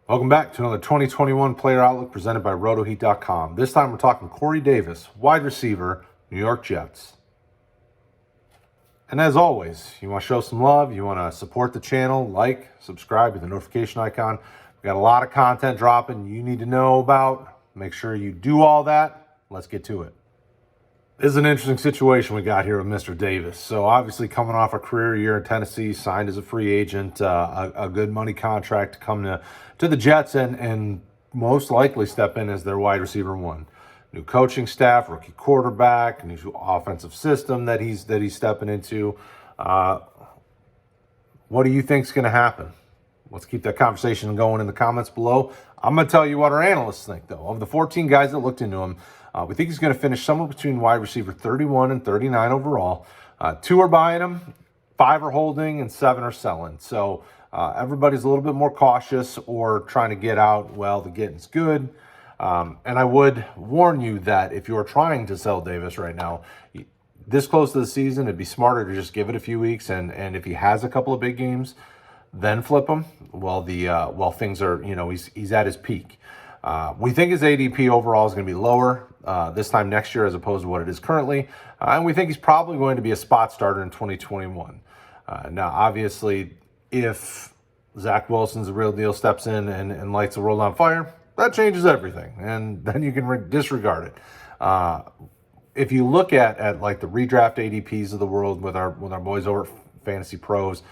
Welcome back to another 2021 Player Outlook presented by RotoHeat.com. This time we're talking Corey Davis, wide receiver, New York Jets. And as always, you want to show some love, you want to support the channel, like, subscribe with the notification icon. We've got a lot of content dropping you need to know about. Make sure you do all that. Let's get to it. This is an interesting situation we got here with Mr. Davis. So obviously coming off a career year in Tennessee, signed as a free agent, a good money contract to come to the Jets and most likely step in as their wide receiver one. New coaching staff, rookie quarterback, new offensive system that he's stepping into. What do you think is going to happen? Let's keep that conversation going in the comments below. I'm going to tell you what our analysts think, though. Of the 14 guys that looked into him, we think he's going to finish somewhere between wide receiver 31 and 39 overall. 2 are buying him, 5 are holding, and 7 are selling. So everybody's a little bit more cautious or trying to get out. Well, the getting's good. And I would warn you that if you're trying to sell Davis right now, this close to the season, it'd be smarter to just give it a few weeks. And if he has a couple of big games, then flip him while things are, he's at his peak. We think his ADP overall is going to be lower this time next year as opposed to what it is currently. And we think he's probably going to be a spot starter in 2021. Now, obviously, if Zach Wilson's the real deal steps in and lights the world on fire, that changes everything. And then you can disregard it. If you look at like the redraft ADPs of the world with our boys over at Fantasy Pros,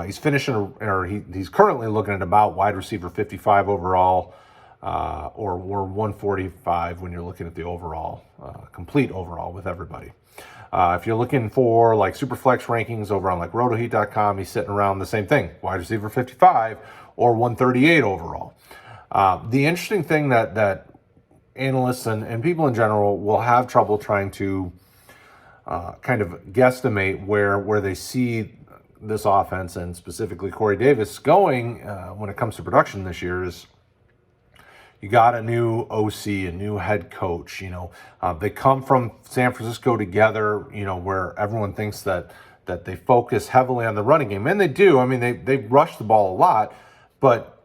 he's he's currently looking at about wide receiver 55 overall, or 145 when you're looking at the overall, complete overall with everybody. If you're looking for like super flex rankings over on like RotoHeat.com, he's sitting around the same thing, wide receiver 55 or 138 overall. The interesting thing that analysts and people in general will have trouble trying to kind of guesstimate where they see this offense and specifically Corey Davis going when it comes to production this year is you got a new OC, a new head coach. They come from San Francisco together, where everyone thinks that they focus heavily on the running game. And they do. I mean, they rush the ball a lot. But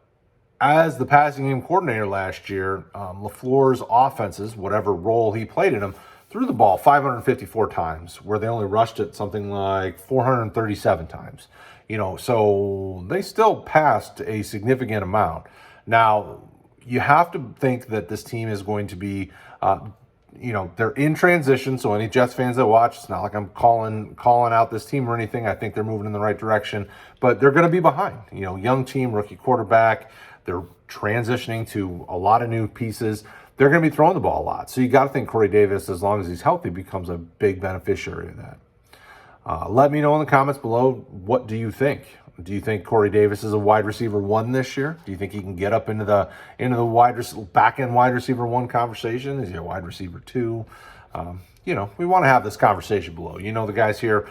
as the passing game coordinator last year, LaFleur's offenses, whatever role he played in them, threw the ball 554 times, where they only rushed it something like 437 times. So they still passed a significant amount. Now, you have to think that this team is going to be, they're in transition. So any Jets fans that watch, it's not like I'm calling out this team or anything. I think they're moving in the right direction, but they're going to be behind. Young team, rookie quarterback. They're transitioning to a lot of new pieces. They're going to be throwing the ball a lot. So you got to think Corey Davis, as long as he's healthy, becomes a big beneficiary of that. Let me know in the comments below, what do you think? Do you think Corey Davis is a wide receiver 1 this year? Do you think he can get up into the back end wide receiver 1 conversation? Is he a wide receiver 2? We want to have this conversation below. The guys here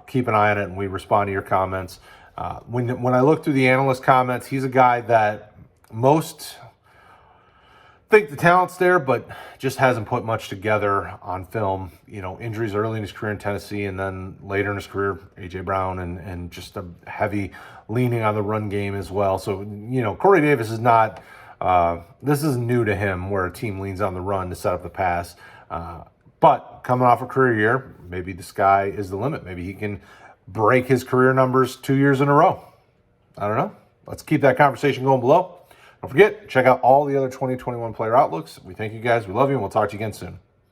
keep an eye on it, and we respond to your comments. When I look through the analyst comments, he's a guy that most think the talent's there, but just hasn't put much together on film. Injuries early in his career in Tennessee, and then later in his career, A.J. Brown, and just a heavy leaning on the run game as well. So, Corey Davis is not, this is new to him, where a team leans on the run to set up the pass. But coming off a career year, maybe the sky is the limit. Maybe he can break his career numbers 2 years in a row. I don't know. Let's keep that conversation going below. Don't forget, check out all the other 2021 player outlooks. We thank you guys. We love you, and we'll talk to you again soon.